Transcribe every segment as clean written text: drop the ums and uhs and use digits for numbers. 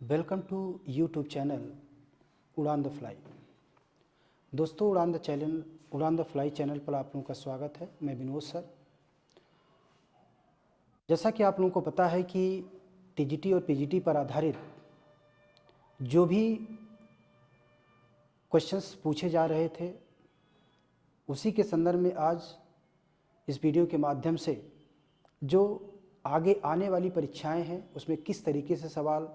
Welcome to YouTube channel उड़ान the fly. दोस्तों, उड़ान द फ्लाई चैनल पर आप लोगों का स्वागत है। मैं विनोद सर। जैसा कि आप लोगों को पता है कि टीजीटी और पीजीटी पर आधारित जो भी क्वेश्चंस पूछे जा रहे थे, उसी के संदर्भ में आज इस वीडियो के माध्यम से जो आगे आने वाली परीक्षाएं हैं उसमें किस तरीके से सवाल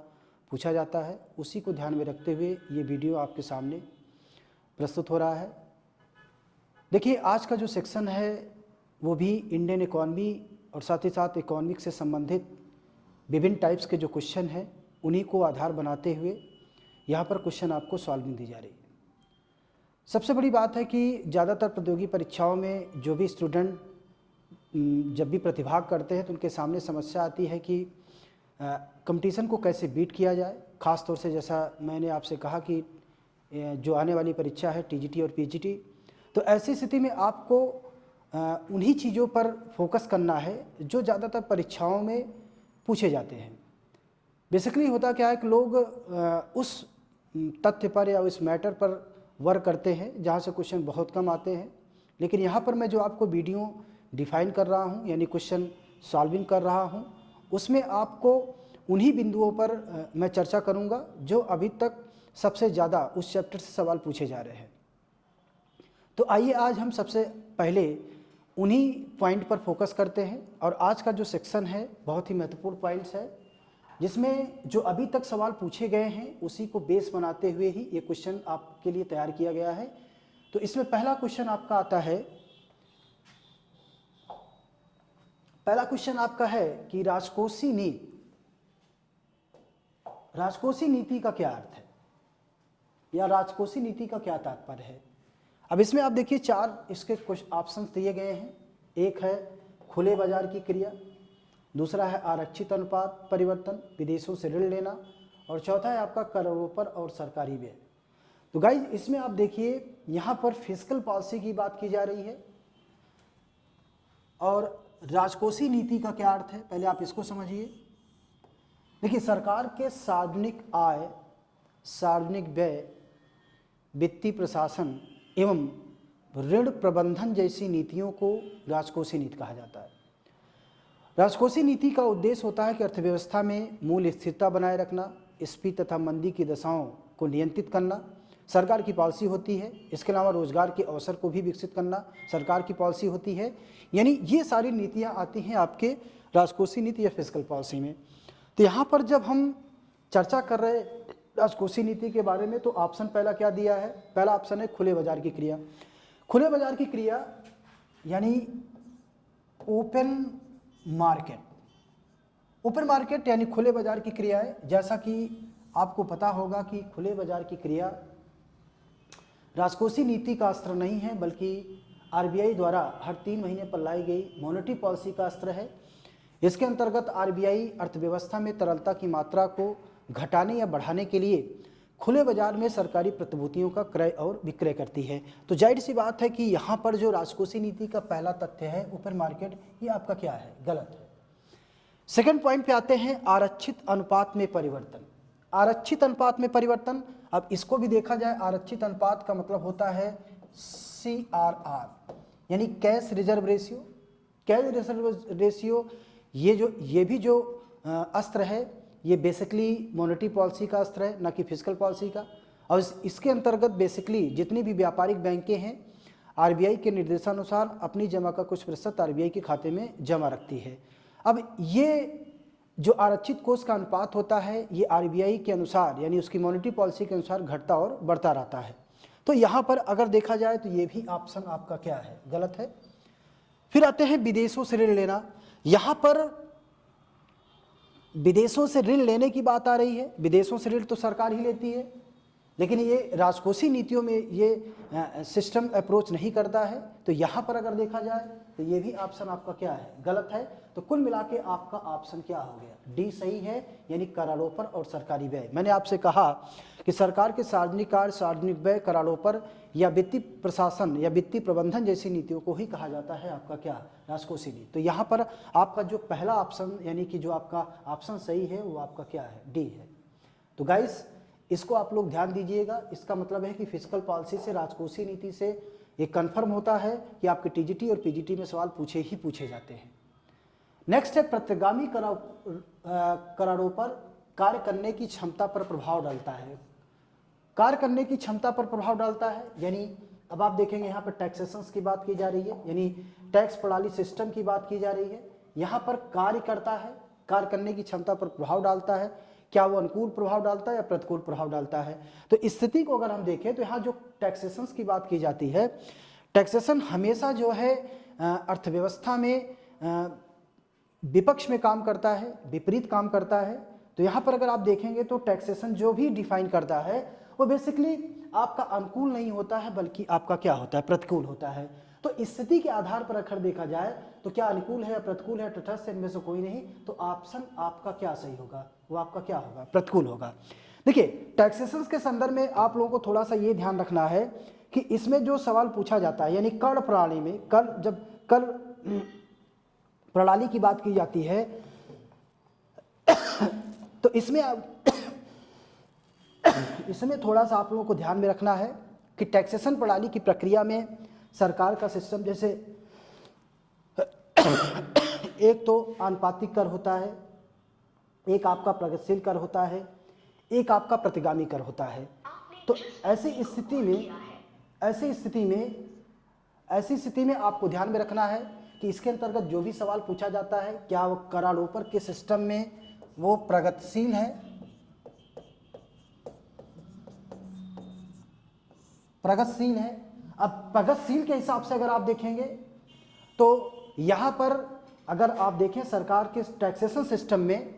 पूछा जाता है, उसी को ध्यान में रखते हुए ये वीडियो आपके सामने प्रस्तुत हो रहा है। देखिए, आज का जो सेक्शन है वो भी इंडियन इकॉनमी और साथ ही साथ इकोनॉमिक्स से संबंधित विभिन्न टाइप्स के जो क्वेश्चन हैं उन्हीं को आधार बनाते हुए यहाँ पर क्वेश्चन आपको सॉल्विंग दी जा रही है। सबसे बड़ी बात है कि ज़्यादातर प्रतियोगी परीक्षाओं में जो भी स्टूडेंट जब भी प्रतिभाग करते हैं तो उनके सामने समस्या आती है कि कंपटीशन को कैसे बीट किया जाए। ख़ास तौर से जैसा मैंने आपसे कहा कि जो आने वाली परीक्षा है टीजीटी और पीजीटी, तो ऐसी स्थिति में आपको उन्हीं चीज़ों पर फोकस करना है जो ज़्यादातर परीक्षाओं में पूछे जाते हैं। बेसिकली होता क्या है कि लोग उस तथ्य पर या उस मैटर पर वर्क करते हैं जहाँ से क्वेश्चन बहुत कम आते हैं, लेकिन यहाँ पर मैं जो आपको वीडियो डिफाइन कर रहा हूँ यानी क्वेश्चन सॉल्विंग कर रहा हूँ, उसमें आपको उन्हीं बिंदुओं पर मैं चर्चा करूँगा जो अभी तक सबसे ज़्यादा उस चैप्टर से सवाल पूछे जा रहे हैं। तो आइए आज हम सबसे पहले उन्हीं पॉइंट पर फोकस करते हैं और आज का जो सेक्शन है बहुत ही महत्वपूर्ण पॉइंट्स है, जिसमें जो अभी तक सवाल पूछे गए हैं उसी को बेस बनाते हुए ही ये क्वेश्चन आपके लिए तैयार किया गया है। तो इसमें पहला क्वेश्चन आपका आता है, पहला क्वेश्चन आपका है कि राजकोषीय नीति का क्या अर्थ है या राजकोषीय नीति का क्या तात्पर्य है। अब इसमें आप देखिए चार इसके कुछ ऑप्शंस दिए गए हैं। एक है खुले बाजार की क्रिया, दूसरा है आरक्षित अनुपात परिवर्तन, विदेशों से ऋण लेना, और चौथा है आपका करोड़ों और सरकारी व्यय। तो गाइज इसमें आप देखिए यहाँ पर फिस्कल पॉलिसी की बात की जा रही है और राजकोषीय नीति का क्या अर्थ है पहले आप इसको समझिए। देखिए, सरकार के सार्वजनिक आय, सार्वजनिक व्यय, वित्तीय प्रशासन एवं ऋण प्रबंधन जैसी नीतियों को राजकोषीय नीति कहा जाता है। राजकोषीय नीति का उद्देश्य होता है कि अर्थव्यवस्था में मूल्य स्थिरता बनाए रखना, स्फीति तथा मंदी की दशाओं को नियंत्रित करना सरकार की पॉलिसी होती है। इसके अलावा रोजगार के अवसर को भी विकसित करना सरकार की पॉलिसी होती है। यानी ये सारी नीतियाँ आती हैं आपके राजकोषीय नीति या फिस्कल पॉलिसी में। तो यहाँ पर जब हम चर्चा कर रहे राजकोषीय नीति के बारे में तो ऑप्शन पहला क्या दिया है, पहला ऑप्शन है खुले बाजार की क्रिया। खुले बाजार की क्रिया यानी ओपन मार्केट। ओपन मार्केट यानी खुले बाजार की क्रिया है। जैसा कि आपको पता होगा कि खुले बाजार की क्रिया राजकोषीय नीति का अस्त्र नहीं है, बल्कि आरबीआई द्वारा हर 3 महीने पर लाई गई मॉनेटरी पॉलिसी का अस्त्र है। इसके अंतर्गत आरबीआई अर्थव्यवस्था में तरलता की मात्रा को घटाने या बढ़ाने के लिए खुले बाजार में सरकारी प्रतिभूतियों का क्रय और विक्रय करती है। तो जाहिर सी बात है कि यहाँ पर जो राजकोषीय नीति का पहला तथ्य है ओपन मार्केट, ये आपका क्या है, गलत है। सेकंड पॉइंट पे आते हैं आरक्षित अनुपात में परिवर्तन। आरक्षित अनुपात में परिवर्तन, अब इसको भी देखा जाए, आरक्षित अनुपात का मतलब होता है CRR यानी cash reserve ratio. Cash reserve ratio ये भी जो अस्त्र है ये बेसिकली मॉनेटरी पॉलिसी का अस्त्र है, ना कि फिस्कल पॉलिसी का। और इसके अंतर्गत बेसिकली जितनी भी व्यापारिक बैंकें हैं आरबीआई के निर्देशानुसार अपनी जमा का कुछ प्रतिशत आरबीआई के खाते में जमा रखती है। अब ये जो आरक्षित कोष का अनुपात होता है ये आरबीआई के अनुसार यानी उसकी मॉनेटरी पॉलिसी के अनुसार घटता और बढ़ता रहता है। तो यहाँ पर अगर देखा जाए तो ये भी ऑप्शन आपका क्या है, गलत है। फिर आते हैं विदेशों से ऋण लेना। यहाँ पर विदेशों से ऋण लेने की बात आ रही है। विदेशों से ऋण तो सरकार ही लेती है, लेकिन ये राजकोषीय नीतियों में ये सिस्टम अप्रोच नहीं करता है। तो यहाँ पर अगर देखा जाए तो ये भी ऑप्शन आपका क्या है, गलत है। तो कुल मिला के आपका ऑप्शन क्या हो गया, डी सही है, यानी करारोपण और सरकारी व्यय। मैंने आपसे कहा कि सरकार के सार्वजनिक कार्य, सार्वजनिक व्यय, करारोपण या वित्तीय प्रशासन या वित्तीय प्रबंधन जैसी नीतियों को ही कहा जाता है आपका क्या, राजकोषीय नीति। तो यहाँ पर आपका जो पहला ऑप्शन यानी कि जो आपका ऑप्शन सही है वो आपका क्या है, डी है। तो गाइस इसको आप लोग ध्यान दीजिएगा। इसका मतलब है कि फिजिकल पॉलिसी से, राजकोषीय नीति से ये कन्फर्म होता है कि आपके टीजीटी और पीजीटी में सवाल पूछे ही पूछे जाते हैं। नेक्स्ट है प्रतिगामी करारों पर कार्य करने की क्षमता पर प्रभाव डालता है। कार्य करने की क्षमता पर प्रभाव डालता है यानी अब आप देखेंगे यहाँ पर टैक्सेशंस की बात की जा रही है, यानी टैक्स प्रणाली सिस्टम की बात की जा रही है। यहाँ पर कार्य करता है, कार्य करने की क्षमता पर प्रभाव डालता है। क्या वो अनुकूल प्रभाव डालता है या प्रतिकूल प्रभाव डालता है? तो इस स्थिति को अगर हम देखें तो यहाँ जो टैक्सेशंस की बात की जाती है, टैक्सेशन हमेशा जो है अर्थव्यवस्था में विपक्ष में काम करता है, विपरीत काम करता है। तो यहाँ पर अगर आप देखेंगे तो टैक्सेशन जो भी डिफाइन करता है वो बेसिकली आपका अनुकूल नहीं होता है, बल्कि आपका क्या होता है, प्रतिकूल होता है। तो इस स्थिति के आधार पर अगर देखा जाए तो क्या अनुकूल है या प्रतिकूल है, तटस्थ इनमें से कोई नहीं, तो ऑप्शन आपका क्या सही होगा, वो आपका क्या होगा, प्रतिकूल होगा। देखिए टैक्सेशन के संदर्भ में आप लोगों को थोड़ा सा ये ध्यान रखना है कि इसमें जो सवाल पूछा जाता है, यानी कर प्रणाली में, जब कर प्रणाली की बात की जाती है तो इसमें थोड़ा सा आप लोगों को ध्यान में रखना है कि टैक्सेशन प्रणाली की प्रक्रिया में सरकार का सिस्टम, जैसे एक तो आनुपातिक कर होता है, एक आपका प्रगतिशील कर होता है, एक आपका प्रतिगामी कर होता है। तो ऐसी स्थिति में आपको ध्यान में रखना है कि इसके अंतर्गत जो भी सवाल पूछा जाता है, क्या वो करारोपण के सिस्टम में वो प्रगतिशील है, प्रगतिशील है। अब प्रगतिशील के हिसाब से अगर आप देखेंगे तो यहाँ पर अगर आप देखें सरकार के टैक्सेशन सिस्टम में,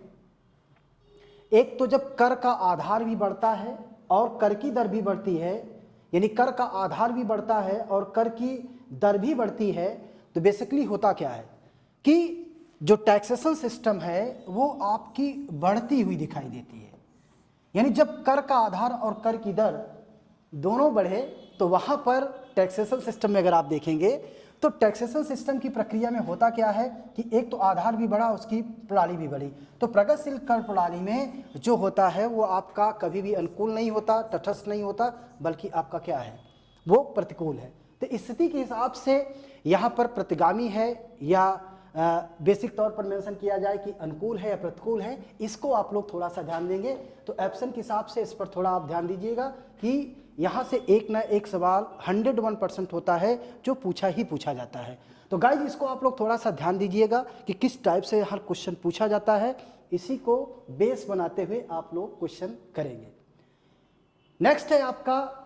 एक तो जब कर का आधार भी बढ़ता है और कर की दर भी बढ़ती है, यानी कर का आधार भी बढ़ता है और कर की दर भी बढ़ती है, तो बेसिकली होता क्या है कि जो टैक्सेशन सिस्टम है वो आपकी बढ़ती हुई दिखाई देती है। यानी जब कर का आधार और कर की दर दोनों बढ़े तो वहाँ पर टैक्सेशन सिस्टम में अगर आप देखेंगे तो टैक्सेशन सिस्टम की प्रक्रिया में होता क्या है कि एक तो आधार भी बढ़ा, उसकी प्रणाली भी बढ़ी। तो प्रगतिशील कर प्रणाली में जो होता है वो आपका कभी भी अनुकूल नहीं होता, तटस्थ नहीं होता, बल्कि आपका क्या है, वो प्रतिकूल है। तो इस स्थिति के हिसाब से यहाँ पर प्रतिगामी है या बेसिक तौर पर मेंशन किया जाए कि अनुकूल है या प्रतिकूल है, इसको आप लोग थोड़ा सा ध्यान देंगे। तो ऑप्शन के हिसाब से इस पर थोड़ा आप ध्यान दीजिएगा कि यहाँ से एक ना एक सवाल 101% होता है जो पूछा ही पूछा जाता है। तो गाइज इसको आप लोग थोड़ा सा ध्यान दीजिएगा कि किस टाइप से हर क्वेश्चन पूछा जाता है, इसी को बेस बनाते हुए आप लोग क्वेश्चन करेंगे। नेक्स्ट है आपका,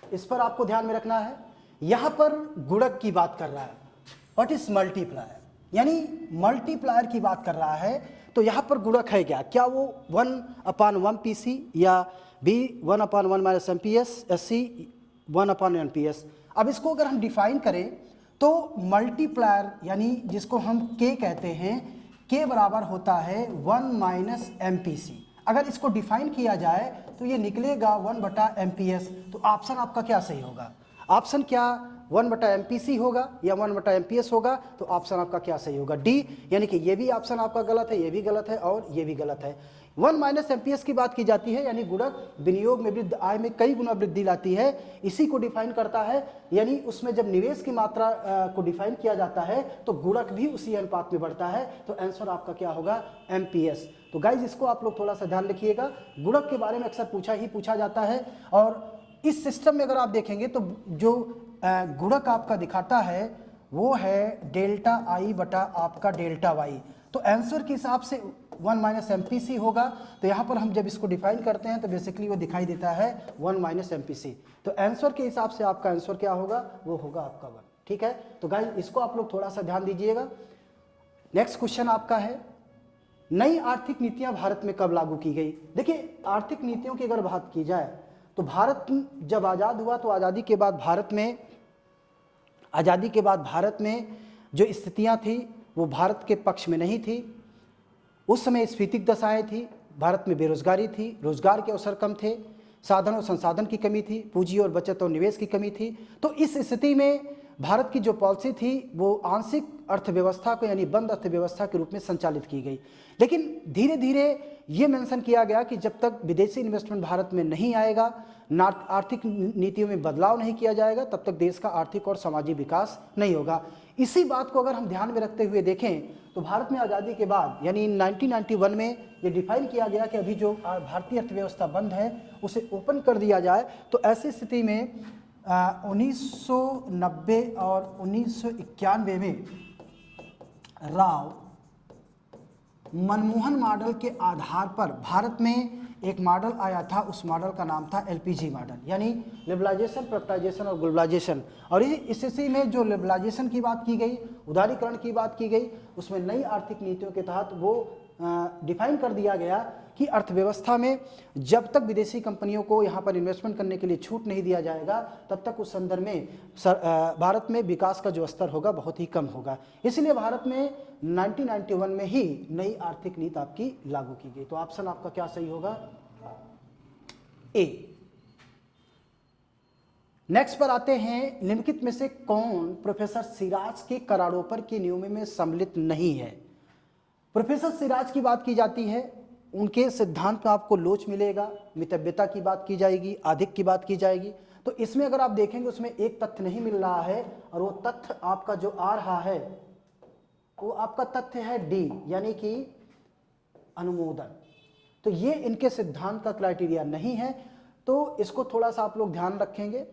इस पर आपको ध्यान में रखना है, यहाँ पर गुणक की बात कर रहा है, व्हाट इज मल्टीप्लायर, यानी मल्टीप्लायर की बात कर रहा है। तो यहाँ पर गुणक है क्या वो 1/1 PC या B 1/1 - MPS SC 1/1 MPS। अब इसको अगर हम डिफाइन करें तो मल्टीप्लायर यानी जिसको हम K कहते हैं, K बराबर होता है 1 - MPC। अगर इसको डिफाइन किया जाए तो ये निकलेगा 1/MPS। तो ऑप्शन आपका क्या सही होगा, ऑप्शन क्या 1/MPC होगा या 1/MPS होगा? तो ऑप्शन आपका क्या सही होगा, डी। यानी कि ये भी ऑप्शन आपका गलत है, ये भी गलत है और ये भी गलत है। 1 - MPS की बात की जाती है, यानी गुणक विनियोग में वृद्धि, आय में कई गुना वृद्धि लाती है, इसी को डिफाइन करता है। यानी उसमें जब निवेश की मात्रा को डिफाइन किया जाता है तो गुणक भी उसी अनुपात में बढ़ता है। तो आंसर आपका क्या होगा, MPS। तो गाइज इसको आप लोग थोड़ा सा ध्यान रखिएगा, गुणक के बारे में अक्सर पूछा ही पूछा जाता है। और इस सिस्टम में अगर आप देखेंगे तो जो गुणक आपका दिखाता है वो है डेल्टा आई बटा आपका डेल्टा वाई। तो आंसर के हिसाब से 1 - MPC होगा। तो यहाँ पर हम जब इसको डिफाइन करते हैं तो बेसिकली वो दिखाई देता है 1 - MPC। तो आंसर के हिसाब से आपका आंसर क्या होगा, वो होगा आपका 1। ठीक है, तो गाइस इसको आप लोग थोड़ा सा ध्यान दीजिएगा। नेक्स्ट क्वेश्चन आपका है, नई आर्थिक नीतियां भारत में कब लागू की गई? देखिए आर्थिक नीतियों की अगर बात की जाए तो भारत जब आज़ाद हुआ तो आज़ादी के बाद भारत में जो स्थितियां थी वो भारत के पक्ष में नहीं थी। उस समय स्फीतिक दशाएं थी, भारत में बेरोजगारी थी, रोजगार के अवसर कम थे, साधन और संसाधन की कमी थी, पूंजी और बचत और निवेश की कमी थी। तो इस स्थिति में भारत की जो पॉलिसी थी वो आंशिक अर्थव्यवस्था को यानी बंद अर्थव्यवस्था के रूप में संचालित की गई। लेकिन धीरे धीरे ये मेंशन किया गया कि जब तक विदेशी इन्वेस्टमेंट भारत में नहीं आएगा, आर्थिक नीतियों में बदलाव नहीं किया जाएगा, तब तक देश का आर्थिक और सामाजिक विकास नहीं होगा। इसी बात को अगर हम ध्यान में रखते हुए देखें तो भारत में आज़ादी के बाद यानी 1991 में ये डिफाइन किया गया कि अभी जो भारतीय अर्थव्यवस्था बंद है उसे ओपन कर दिया जाए। तो ऐसी स्थिति में 1990 और 1991 में राव मनमोहन मॉडल के आधार पर भारत में एक मॉडल आया था। उस मॉडल का नाम था एलपीजी मॉडल, यानी लिबरलाइजेशन, प्राइवेटाइजेशन और ग्लोबलाइजेशन। और इस स्थिति में जो लिबरलाइजेशन की बात की गई, उदारीकरण की बात की गई, उसमें नई आर्थिक नीतियों के तहत वो डिफाइन कर दिया गया कि अर्थव्यवस्था में जब तक विदेशी कंपनियों को यहाँ पर इन्वेस्टमेंट करने के लिए छूट नहीं दिया जाएगा, तब तक उस संदर्भ में भारत में विकास का जो स्तर होगा बहुत ही कम होगा। इसलिए भारत में 1991 में ही नई आर्थिक नीति आपकी लागू की गई। तो ऑप्शन आपका क्या सही होगा? ए। नेक्स्ट पर आते हैं, निम्नलिखित में से कौन प्रोफेसर सिराज के करारोपण के नियमों में सम्मिलित नहीं है? प्रोफेसर सिराज की बात की जाती है, उनके सिद्धांत में आपको लोच मिलेगा, मितव्यता की बात की जाएगी, आधिक की बात की जाएगी। तो इसमें अगर आप देखेंगे उसमें एक तथ्य नहीं मिल रहा है, और वो तथ्य आपका जो आ रहा है वो आपका तथ्य है डी, यानी कि अनुमोदन। तो ये इनके सिद्धांत का क्राइटेरिया नहीं है। तो इसको थोड़ा सा आप लोग ध्यान रखेंगे,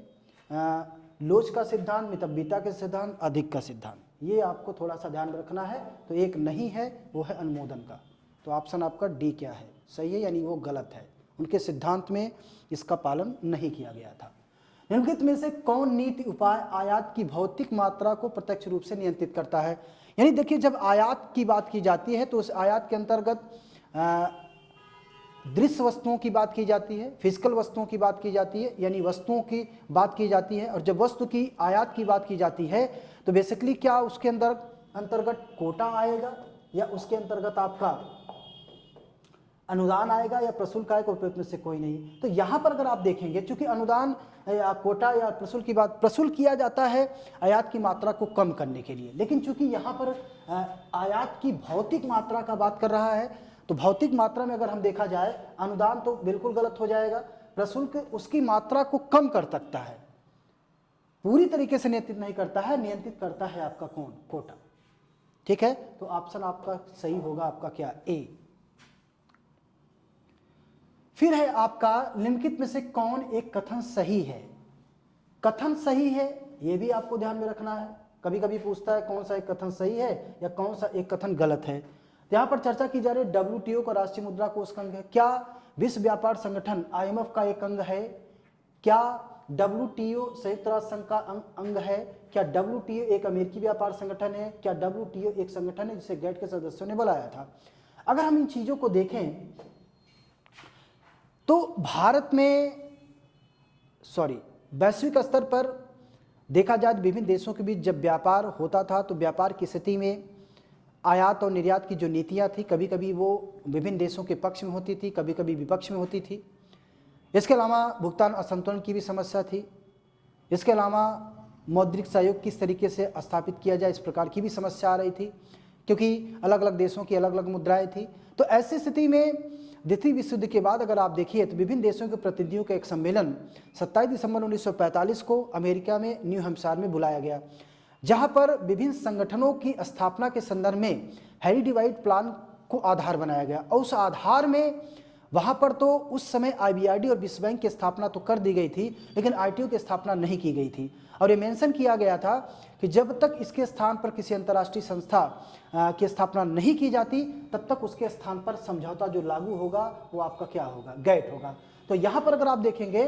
लोच का सिद्धांत, मितव्यता के सिद्धांत, अधिक का सिद्धांत, ये आपको थोड़ा सा ध्यान रखना है। तो एक नहीं है, वो है अनुमोदन का। तो ऑप्शन आपका डी क्या है? सही है, यानी वो गलत है। उनके सिद्धांत में इसका पालन नहीं किया गया था। निम्नलिखित में से कौन नीति उपाय आयात की भौतिक मात्रा को प्रत्यक्ष रूप से नियंत्रित करता है? यानी देखिए, जब आयात की बात की जाती है तो उस आयात के अंतर्गत दृश्य वस्तुओं की बात की जाती है, फिजिकल वस्तुओं की बात की जाती है, यानी वस्तुओं की बात की जाती है। और जब वस्तु की आयात की बात की जाती है तो बेसिकली क्या उसके अंतर्गत कोटा आएगा, या उसके अंतर्गत आपका अनुदान आएगा, या प्रशुल्क आएगा? उपयुक्त से कोई नहीं। तो यहाँ पर अगर आप देखेंगे, चूंकि अनुदान या कोटा या प्रशुल्क की बात, प्रशुल्क किया जाता है आयात की मात्रा को कम करने के लिए, लेकिन चूंकि यहाँ पर आयात की भौतिक मात्रा का बात कर रहा है, तो भौतिक मात्रा में अगर हम देखा जाए, अनुदान तो बिल्कुल गलत हो जाएगा, प्रशुल्क उसकी मात्रा को कम कर सकता है, पूरी तरीके से नियंत्रित नहीं करता है। नियंत्रित करता है आपका कौन? कोटा। ठीक है, तो ऑप्शन आपका सही होगा, आपका क्या? ए। फिर है आपका, निम्नलिखित में से कौन एक कथन सही है? कथन सही है, यह भी आपको ध्यान में रखना है। कभी कभी पूछता है कौन सा एक कथन सही है या कौन सा एक कथन गलत है। तो यहाँ पर चर्चा की जा रही है, WTO का राष्ट्रीय मुद्रा कोष का अंग है। क्या विश्व व्यापार संगठन IMF का एक अंग है? क्या WTO संयुक्त राष्ट्र संघ का अंग है? क्या WTO एक अमेरिकी व्यापार संगठन है? क्या WTO एक संगठन है जिसे गैट के सदस्यों ने बुलाया था? अगर हम इन चीजों को देखें तो भारत में वैश्विक स्तर पर देखा जाए तो विभिन्न देशों के बीच जब व्यापार होता था तो व्यापार की स्थिति में आयात और निर्यात की जो नीतियां थी, कभी कभी वो विभिन्न देशों के पक्ष में होती थी, कभी कभी विपक्ष में होती थी। इसके अलावा भुगतान असंतुलन की भी समस्या थी। इसके अलावा मौद्रिक सहयोग किस तरीके से स्थापित किया जाए, इस प्रकार की भी समस्या आ रही थी, क्योंकि अलग अलग देशों की अलग अलग मुद्राएं थी। तो ऐसी स्थिति में द्वितीय विश्व युद्ध के बाद अगर आप देखिए तो विभिन्न देशों के प्रतिनिधियों का एक सम्मेलन 27 दिसंबर 1945 को अमेरिका में न्यू हैम्पशायर में बुलाया गया, जहां पर विभिन्न संगठनों की स्थापना के संदर्भ में हैरी डिवाइड प्लान को आधार बनाया गया। और उस आधार में वहां पर तो उस समय IBRD और विश्व बैंक की स्थापना तो कर दी गई थी, लेकिन ITO की स्थापना नहीं की गई थी। और ये मेंशन किया गया था कि जब तक इसके स्थान पर किसी अंतर्राष्ट्रीय संस्था की स्थापना नहीं की जाती, तब तक उसके स्थान पर समझौता जो लागू होगा वो आपका क्या होगा? गैट होगा। तो यहाँ पर अगर आप देखेंगे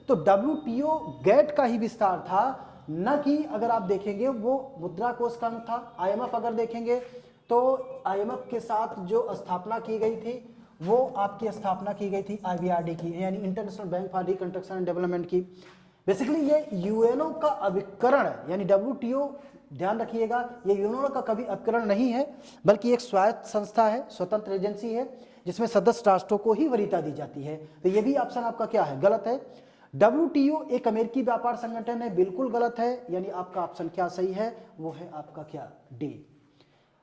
तो WTO गैट का ही विस्तार था, न कि अगर आप देखेंगे वो मुद्रा कोष का अंग था। IMF अगर देखेंगे तो IMF के साथ जो स्थापना की गई थी वो आपकी स्थापना की गई थी IBRD की, यानी international bank for reconstruction and development की। बेसिकली ये UNO का अभिकरण है, यानी WTO ध्यान रखिएगा, ये UNO का कभी अभिकरण नहीं है, बल्कि एक स्वायत्त संस्था है, स्वतंत्र एजेंसी है, जिसमें सदस्य राष्ट्रों को ही वरीयता दी जाती है। तो ये भी ऑप्शन आपका क्या है? गलत है। WTO एक अमेरिकी व्यापार संगठन है, बिल्कुल गलत है, यानी आपका ऑप्शन क्या सही है? वो है आपका क्या? डी।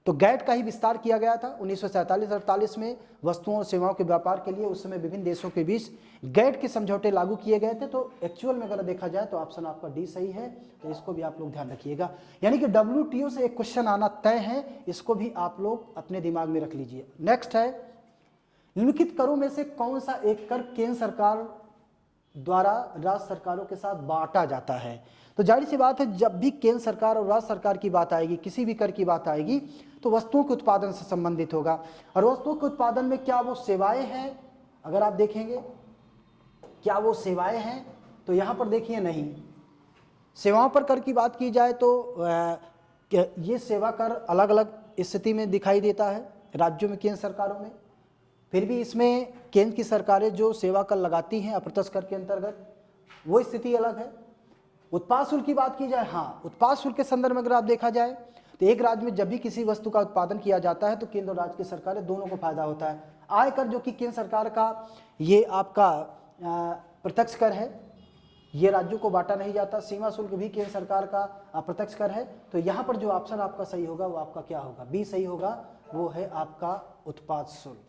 तो गैट का ही विस्तार किया गया था 1947-48 में वस्तुओं और सेवाओं के व्यापार के लिए। उस समय विभिन्न देशों के बीच गैट के समझौते लागू किए गए थे। तो एक्चुअल में अगर देखा जाए तो ऑप्शन आपका डी सही है, तो इसको भी आप लोग ध्यान रखिएगा। यानी कि WTO से एक क्वेश्चन आना तय है, इसको भी आप लोग अपने दिमाग में रख लीजिए। नेक्स्ट है, निम्नलिखित करों में से कौन सा एक कर केंद्र सरकार द्वारा राज्य सरकारों के साथ बांटा जाता है? तो जाहिर सी बात है, जब भी केंद्र सरकार और राज्य सरकार की बात आएगी, किसी भी कर की बात आएगी, तो वस्तुओं के उत्पादन से संबंधित होगा। और वस्तुओं के उत्पादन में क्या वो सेवाएं हैं? अगर आप देखेंगे क्या वो सेवाएं हैं, तो यहाँ पर देखिए नहीं। सेवाओं पर कर की बात की जाए तो ये सेवा कर अलग अलग स्थिति में दिखाई देता है राज्यों में, केंद्र सरकारों में। फिर भी इसमें केंद्र की सरकारें जो सेवा कर लगाती हैं अप्रत्यक्ष कर के अंतर्गत, वो स्थिति अलग है। उत्पाद शुल्क की बात की जाए, हाँ, उत्पाद शुल्क के संदर्भ में अगर आप देखा जाए तो एक राज्य में जब भी किसी वस्तु का उत्पादन किया जाता है तो केंद्र और राज्य की सरकारें दोनों को फायदा होता है। आयकर जो कि केंद्र सरकार का ये आपका प्रत्यक्ष कर है, ये राज्यों को बांटा नहीं जाता। सीमा शुल्क भी केंद्र सरकार का अप्रत्यक्ष कर है। तो यहाँ पर जो ऑप्शन आपका सही होगा वो आपका क्या होगा? बी सही होगा, वो है आपका उत्पाद शुल्क।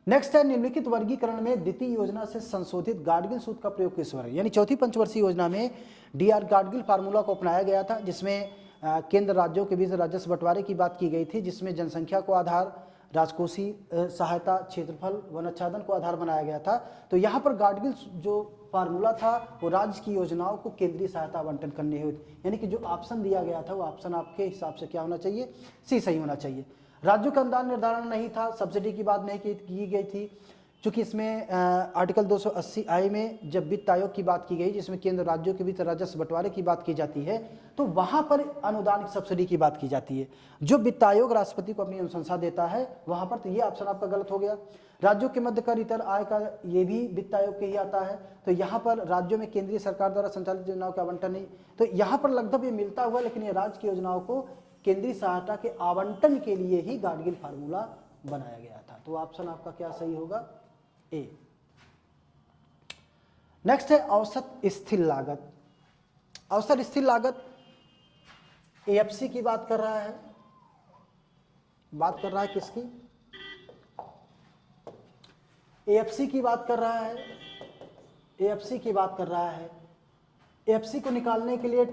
नेक्स्ट है, निम्नलिखित वर्गीकरण में द्वितीय योजना से संशोधित गाडगिल सूत्र का प्रयोग किस वर्ग? यानी चौथी पंचवर्षीय योजना में DR गाडगिल फार्मूला को अपनाया गया था, जिसमें केंद्र राज्यों के बीच राजस्व बंटवारे की बात की गई थी, जिसमें जनसंख्या को आधार, राजकोषीय सहायता, क्षेत्रफल, वनाच्छादन को आधार बनाया गया था। तो यहाँ पर गाडगिल जो फार्मूला था वो राज्य की योजनाओं को केंद्रीय सहायता आवंटन करने हेतु, यानी कि जो ऑप्शन दिया गया था वो ऑप्शन आपके हिसाब से क्या होना चाहिए? सी सही होना चाहिए। राज्यों का अनुदान निर्धारण नहीं था, सब्सिडी की बात नहीं की गई थी, चूंकि इसमें आर्टिकल 280I में जब वित्त आयोग की बात की गई, जिसमें केंद्र राज्यों के बीच राजस्व बंटवारे की बात की जाती है, तो वहां पर अनुदान सब्सिडी की बात की जाती है। जो वित्त आयोग राष्ट्रपति को अपनी अनुशंसा देता है वहां पर, तो ये ऑप्शन आपका गलत हो गया। राज्यों के मध्य कर इतर आय का, ये भी वित्त आयोग के ही आता है। तो यहाँ पर राज्यों में केंद्रीय सरकार द्वारा संचालित योजनाओं का आवंटन नहीं, तो यहाँ पर लगभग ये मिलता हुआ, लेकिन ये राज्य की योजनाओं को केंद्रीय सहायता के आवंटन के लिए ही गाडगिल फार्मूला बनाया गया था। तो ऑप्शन आपका क्या सही होगा? ए। नेक्स्ट है औसत स्थिर लागत। औसत स्थिर लागत AFC की बात कर रहा है। बात कर रहा है किसकी? AFC की बात कर रहा है। AFC की बात कर रहा है। AFC को निकालने के लिए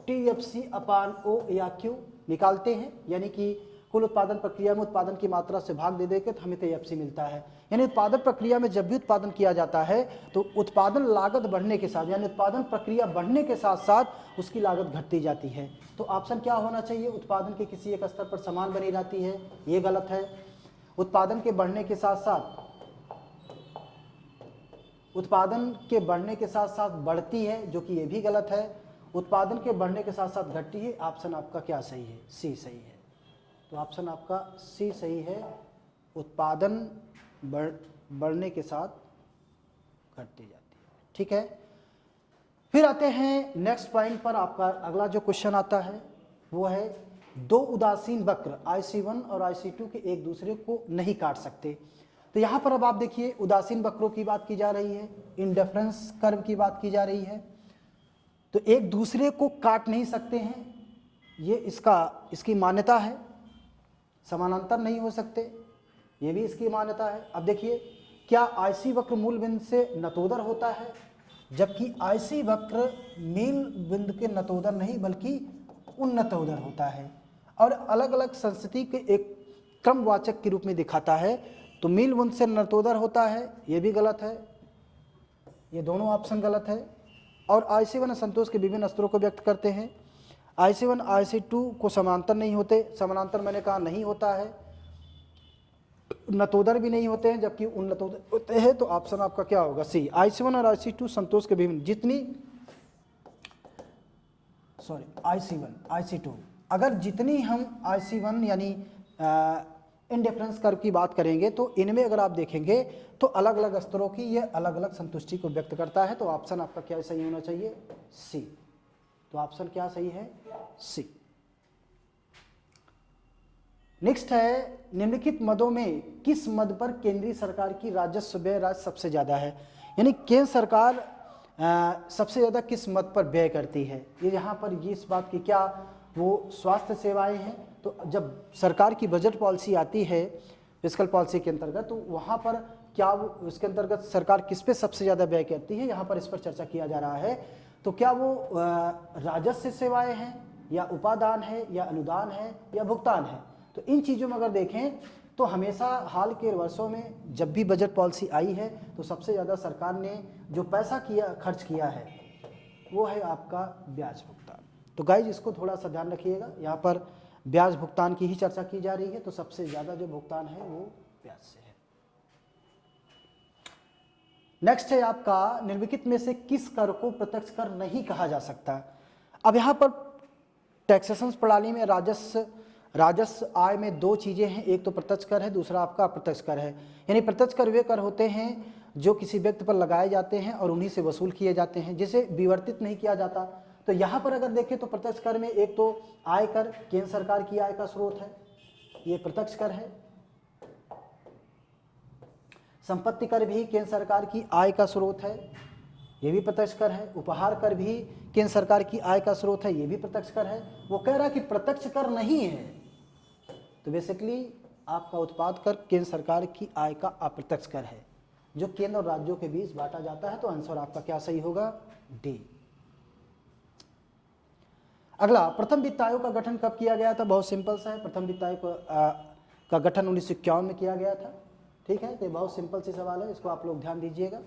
TFC/O या Q निकालते हैं, यानी कि कुल उत्पादन प्रक्रिया में उत्पादन की मात्रा से भाग दे देकर हमें AFC मिलता है। यानी उत्पादन प्रक्रिया में जब भी उत्पादन किया जाता है तो उत्पादन लागत बढ़ने के साथ, यानी उत्पादन प्रक्रिया बढ़ने के साथ साथ उसकी लागत घटती जाती है। तो ऑप्शन क्या होना चाहिए? उत्पादन के किसी एक स्तर पर समान बनी रहती है, ये गलत है। उत्पादन के बढ़ने के साथ साथ, उत्पादन के बढ़ने के साथ साथ बढ़ती है, जो कि ये भी गलत है। उत्पादन के बढ़ने के साथ साथ घटती है। ऑप्शन आपका क्या सही है? सी सही है। तो ऑप्शन आपका सी सही है, उत्पादन बढ़ने के साथ घटती जाती है। ठीक है, फिर आते हैं नेक्स्ट पॉइंट पर। आपका अगला जो क्वेश्चन आता है वो है, दो उदासीन वक्र IC1 और IC2 के एक दूसरे को नहीं काट सकते। तो यहाँ पर अब आप देखिए, उदासीन वक्रों की बात की जा रही है, इंडिफरेंस कर्व की बात की जा रही है। तो एक दूसरे को काट नहीं सकते हैं, ये इसकी मान्यता है। समानांतर नहीं हो सकते, ये भी इसकी मान्यता है। अब देखिए, क्या IC वक्र मूल बिंदु से नतोदर होता है, जबकि IC वक्र मूल बिंदु के नतोदर नहीं बल्कि उन्नतोदर होता है, और अलग अलग संस्कृति के एक क्रमवाचक के रूप में दिखाता है। तो मूल बिंदु से नतोदर होता है, ये भी गलत है, ये दोनों ऑप्शन गलत है। और IC1 असंतोष के विभिन्न स्तरों को व्यक्त करते हैं। IC1 IC2 को समांतर नहीं होते, समानांतर मैंने कहा नहीं होता है, नतोदर भी नहीं होते हैं, जबकि उन्नतोदर होते हैं। तो ऑप्शन आपका क्या होगा? सी। IC1 और IC2 संतोष के विभिन्न, IC2, अगर जितनी हम IC1 यानी इंडिफरेंस कर्व की बात करेंगे तो इनमें अगर आप देखेंगे तो अलग अलग स्तरों की ये अलग अलग संतुष्टि को व्यक्त करता है। तो ऑप्शन आपका क्या सही होना चाहिए? सी। तो ऑप्शन क्या सही है? सी। नेक्स्ट है, निम्नलिखित मदों में किस मद पर केंद्रीय सरकार की राजस्व व्यय राशि सबसे ज्यादा है? यानी केंद्र सरकार सबसे ज्यादा किस मद पर व्यय करती है? ये यहाँ पर ये इस बात की क्या वो स्वास्थ्य सेवाएं हैं। तो जब सरकार की बजट पॉलिसी आती है फिस्कल पॉलिसी के अंतर्गत, तो वहाँ पर क्या वो उसके अंतर्गत सरकार किस पे सबसे ज़्यादा व्यय करती है, यहाँ पर इस पर चर्चा किया जा रहा है। तो क्या वो राजस्व सेवाएं हैं, या उपादान है, या अनुदान है, या भुगतान है। तो इन चीज़ों में अगर देखें तो हमेशा हाल के वर्षों में जब भी बजट पॉलिसी आई है तो सबसे ज़्यादा सरकार ने जो पैसा खर्च किया है वो है आपका ब्याज भुगतान। तो गाइज इसको थोड़ा सा ध्यान रखिएगा, यहाँ पर ब्याज भुगतान की ही चर्चा की जा रही है। तो सबसे ज़्यादा जो भुगतान है वो ब्याज से है। नेक्स्ट है आपका निम्नलिखित में से किस कर को प्रत्यक्ष कर नहीं कहा जा सकता। अब यहाँ पर टैक्सेशन प्रणाली में राजस्व आय में दो चीज़ें हैं, एक तो प्रत्यक्ष कर है, दूसरा आपका अप्रत्यक्ष कर है। यानी प्रत्यक्ष कर वे कर होते हैं जो किसी व्यक्ति पर लगाए जाते हैं और उन्हीं से वसूल किए जाते हैं, जिसे विवर्तित नहीं किया जाता। तो यहाँ पर अगर देखें तो प्रत्यक्ष कर में एक तो आय कर केंद्र सरकार की आय का स्रोत है, ये प्रत्यक्ष कर है। संपत्ति कर भी केंद्र सरकार की आय का स्रोत है, ये भी प्रत्यक्ष कर है। उपहार कर भी केंद्र सरकार की आय का स्रोत है, ये भी प्रत्यक्ष कर है। वो कह रहा है कि प्रत्यक्ष कर नहीं है, तो बेसिकली आपका उत्पाद कर केंद्र सरकार की आय का अप्रत्यक्ष कर है, जो केंद्र और राज्यों के बीच बांटा जाता है। तो आंसर आपका क्या सही होगा, डी। अगला, प्रथम वित्त आयोग का गठन कब किया गया था। बहुत सिंपल सा है, प्रथम वित्त आयोग का गठन 1951 में किया गया था। ठीक है, तो बहुत सिंपल सी सवाल है, इसको आप लोग ध्यान दीजिएगा।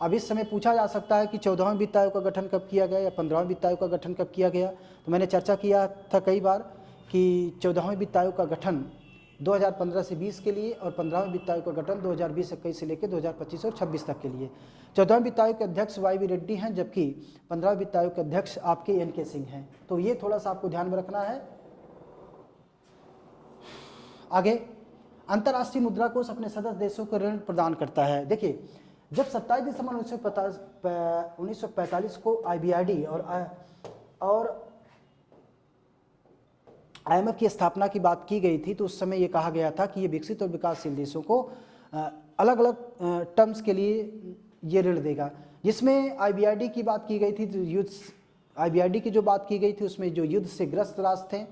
अब इस समय पूछा जा सकता है कि 14वें वित्त आयोग का गठन कब किया गया या 15वें वित्त आयोग का गठन कब किया गया। तो मैंने चर्चा किया था कई बार कि 14वें वित्त आयोग का गठन 2015 से 20 के लिए और 15वें वित्त आयोग का गठन 2020-21 से लेकर 2025 और 26 तक के लिए। 14वें वित्त आयोग के अध्यक्ष YV रेड्डी हैं, जबकि 15वें वित्त आयोग के अध्यक्ष आपके NK सिंह हैं। तो ये थोड़ा सा आपको ध्यान में रखना है। आगे, अंतर्राष्ट्रीय मुद्रा कोष अपने सदस्य देशों को ऋण प्रदान करता है। देखिए, जब 27 दिसंबर 1945 को IBRD और IMF की स्थापना की बात की गई थी, तो उस समय ये कहा गया था कि ये विकसित और विकासशील देशों को अलग अलग टर्म्स के लिए ये ऋण देगा, जिसमें IBRD की बात की गई थी। तो युद्ध IBRD की जो बात की गई थी उसमें जो युद्ध से ग्रस्त राष्ट्र थे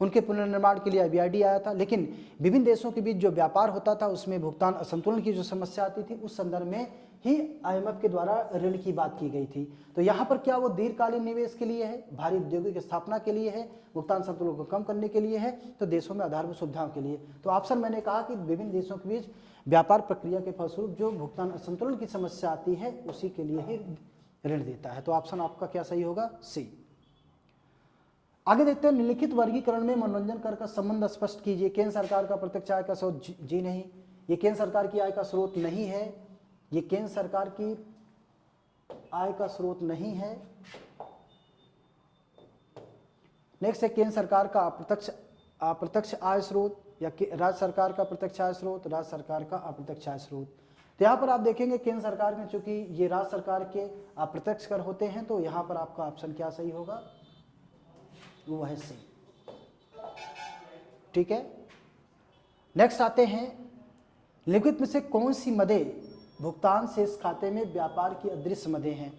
उनके पुनर्निर्माण के लिए IBRD आया था। लेकिन विभिन्न देशों के बीच जो व्यापार होता था उसमें भुगतान असंतुलन की जो समस्या आती थी, उस संदर्भ में ही IMF के द्वारा ऋण की बात की गई थी। तो यहाँ पर क्या वो दीर्घकालीन निवेश के लिए है, भारी उद्योगों की स्थापना के लिए है, भुगतान संतुलन को कम करने के लिए है, तो देशों में आधारभूत सुविधाओं के लिए। तो ऑप्शन मैंने कहा कि विभिन्न देशों के बीच व्यापार प्रक्रिया के फलस्वरूप जो भुगतान असंतुलन की समस्या आती है उसी के लिए ही ऋण देता है। तो ऑप्शन आपका क्या सही होगा, सी। आगे देखते हैं, निम्नलिखित वर्गीकरण में मनोरंजन कर का संबंध स्पष्ट कीजिए। केंद्र सरकार का प्रत्यक्ष आय का स्रोत, जी नहीं, ये केंद्र सरकार की आय का स्रोत नहीं है, ये केंद्र सरकार की आय का स्रोत नहीं है। नेक्स्ट है केंद्र सरकार का अप्रत्यक्ष आय स्रोत या राज्य सरकार का प्रत्यक्ष आय स्रोत, राज्य सरकार का अप्रत्यक्ष आय स्रोत। तो यहाँ पर आप देखेंगे केंद्र सरकार में चूंकि ये राज्य सरकार के अप्रत्यक्ष कर होते हैं, तो यहाँ पर आपका ऑप्शन क्या सही होगा, वो है सी। ठीक है, नेक्स्ट आते हैं, निम्नलिखित में से कौन सी मदें भुगतान शेष खाते में व्यापार की अदृश्य मदें हैं।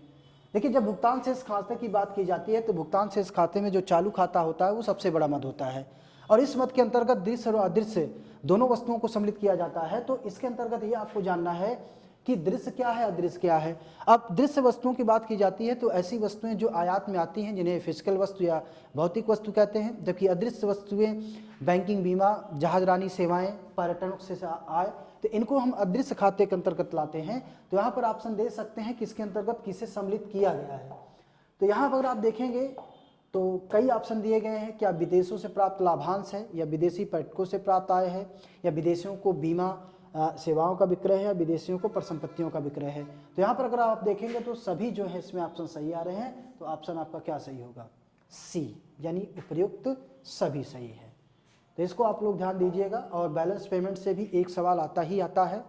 देखिए, जब भुगतान शेष खाते की बात की जाती है तो भुगतान शेष खाते में जो चालू खाता होता है वो सबसे बड़ा मद होता है, और इस मद के अंतर्गत दृश्य और अदृश्य दोनों वस्तुओं को सम्मिलित किया जाता है। तो इसके अंतर्गत ये आपको जानना है कि दृश्य क्या है, अदृश्य क्या है। अब दृश्य वस्तुओं की बात की जाती है तो ऐसी वस्तुएं जो आयात में आती हैं जिन्हें फिजिकल वस्तु या भौतिक वस्तु कहते हैं, जबकि अदृश्य वस्तुएं बैंकिंग, बीमा, जहाजरानी सेवाएं, पर्यटन से आय, तो इनको हम अदृश्य खाते के अंतर्गत लाते हैं। तो यहाँ पर ऑप्शन दे सकते हैं कि इसके अंतर्गत किसे सम्मिलित किया गया है। तो यहाँ पर आप देखेंगे तो कई ऑप्शन दिए गए हैं, क्या विदेशों से प्राप्त लाभांश है, या विदेशी पर्यटकों से प्राप्त आय है, या विदेशियों को बीमा सेवाओं का विक्रय है, विदेशियों को परिसंपत्तियों का विक्रय है। तो यहाँ पर अगर आप देखेंगे तो सभी जो है इसमें ऑप्शन सही आ रहे हैं। तो ऑप्शन आपका क्या सही होगा, सी, यानी उपयुक्त सभी सही है। तो इसको आप लोग ध्यान दीजिएगा। और बैलेंस पेमेंट से भी एक सवाल आता ही आता है,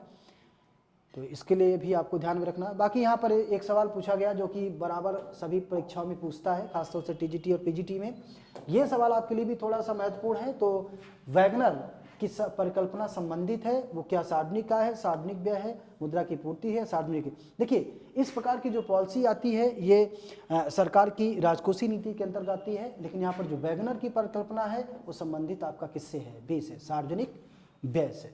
तो इसके लिए भी आपको ध्यान में रखना है। बाकी यहाँ पर एक सवाल पूछा गया जो कि बराबर सभी परीक्षाओं में पूछता है, खासतौर से TGT और PGT में। ये सवाल आपके लिए भी थोड़ा सा महत्वपूर्ण है। तो वैगनर किस परिकल्पना संबंधित है, वो क्या सार्वजनिक आय है, सार्वजनिक व्यय है, मुद्रा की पूर्ति है, सार्वजनिक। देखिए इस प्रकार की जो पॉलिसी आती है ये सरकार की राजकोषीय नीति के अंतर्गत आती है, लेकिन यहाँ पर जो वैगनर की परिकल्पना है वो संबंधित आपका किससे है, बी से, सार्वजनिक व्यय से।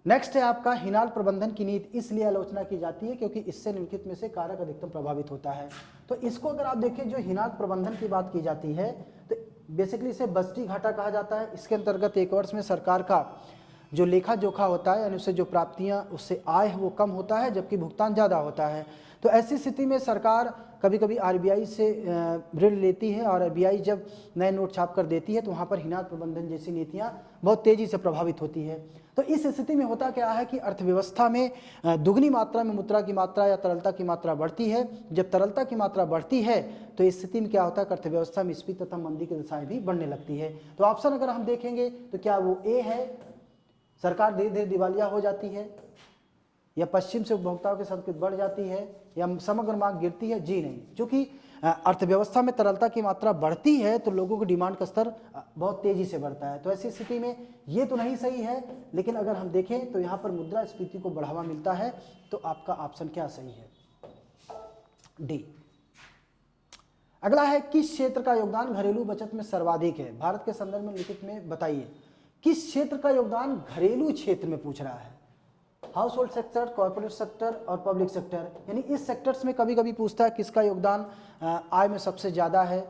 नेक्स्ट है आपका हिनाल प्रबंधन की नीति इसलिए आलोचना की जाती है क्योंकि इससे निम्नलिखित में से कारक अधिकतम प्रभावित होता है। तो इसको अगर आप देखें, जो हिनाल प्रबंधन की बात की जाती है तो बेसिकली इसे बजटी घाटा कहा जाता है। इसके अंतर्गत एक वर्ष में सरकार का जो लेखा जोखा होता है, यानी उससे जो प्राप्तियां, उससे आय है वो कम होता है जबकि भुगतान ज़्यादा होता है। तो ऐसी स्थिति में सरकार कभी कभी आरबीआई से ऋण लेती है और आरबीआई जब नए नोट छाप कर देती है तो वहाँ पर हिनाल प्रबंधन जैसी नीतियाँ बहुत तेज़ी से प्रभावित होती है। तो इस स्थिति में होता क्या है कि अर्थव्यवस्था में दुगनी मात्रा में मुद्रा की मात्रा या तरलता की मात्रा बढ़ती है। जब तरलता की मात्रा बढ़ती है तो इस स्थिति में क्या होता है कि अर्थव्यवस्था में स्फीति तथा मंदी की दशाएं भी बढ़ने लगती है। तो ऑप्शन अगर हम देखेंगे तो क्या वो ए है, सरकार धीरे धीरे दिवालिया हो जाती है, या पश्चिम से उपभोक्ताओं की संस्कृति बढ़ जाती है, या समग्र मांग गिरती है? जी नहीं, क्योंकि अर्थव्यवस्था में तरलता की मात्रा बढ़ती है तो लोगों की डिमांड का स्तर बहुत तेजी से बढ़ता है। तो ऐसी स्थिति में ये तो नहीं सही है, लेकिन अगर हम देखें तो यहाँ पर मुद्रास्फीति को बढ़ावा मिलता है। तो आपका ऑप्शन क्या सही है? डी। अगला है, किस क्षेत्र का योगदान घरेलू बचत में सर्वाधिक है? भारत के संदर्भ में लिखित में बताइए किस क्षेत्र का योगदान घरेलू क्षेत्र में पूछ रहा है। House hold sector, corporate sector और पब्लिक सेक्टर, यानी इस सेक्टर्स में कभी कभी पूछता है किसका योगदान आय में सबसे ज़्यादा है,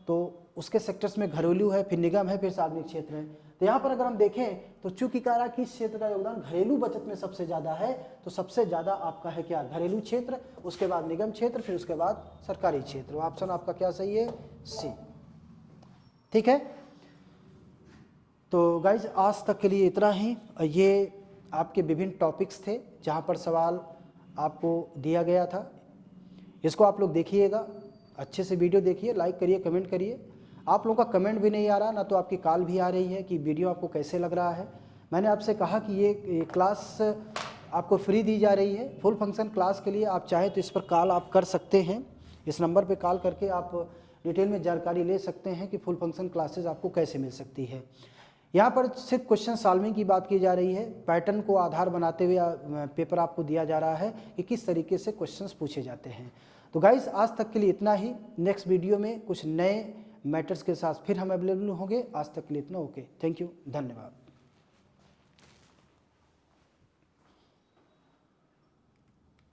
तो उसके सेक्टर्स में घरेलू है, फिर निगम है, फिर सार्वजनिक क्षेत्र है। तो यहाँ पर अगर हम देखें तो चूंकि कह रहा किस क्षेत्र का योगदान घरेलू बचत में सबसे ज़्यादा है, तो सबसे ज़्यादा आपका है क्या? घरेलू क्षेत्र, उसके बाद निगम क्षेत्र, फिर उसके बाद सरकारी क्षेत्र। ऑप्शन आपका क्या सही है? सी। ठीक है, तो गाइज आज तक के लिए इतना ही। ये आपके विभिन्न टॉपिक्स थे जहाँ पर सवाल आपको दिया गया था। इसको आप लोग देखिएगा, अच्छे से वीडियो देखिए, लाइक करिए, कमेंट करिए। आप लोगों का कमेंट भी नहीं आ रहा, ना तो आपकी कॉल भी आ रही है कि वीडियो आपको कैसे लग रहा है। मैंने आपसे कहा कि ये क्लास आपको फ्री दी जा रही है। फुल फंक्शन क्लास के लिए आप चाहें तो इस पर कॉल आप कर सकते हैं। इस नंबर पर कॉल करके आप डिटेल में जानकारी ले सकते हैं कि फुल फंक्शन क्लासेज आपको कैसे मिल सकती है। यहाँ पर सिर्फ क्वेश्चन सॉल्विंग की बात की जा रही है। पैटर्न को आधार बनाते हुए पेपर आपको दिया जा रहा है कि किस तरीके से क्वेश्चंस पूछे जाते हैं। तो गाइस आज तक के लिए इतना ही। नेक्स्ट वीडियो में कुछ नए मैटर्स के साथ फिर हम अवेलेबल होंगे। आज तक के लिए इतना। ओके, थैंक यू, धन्यवाद।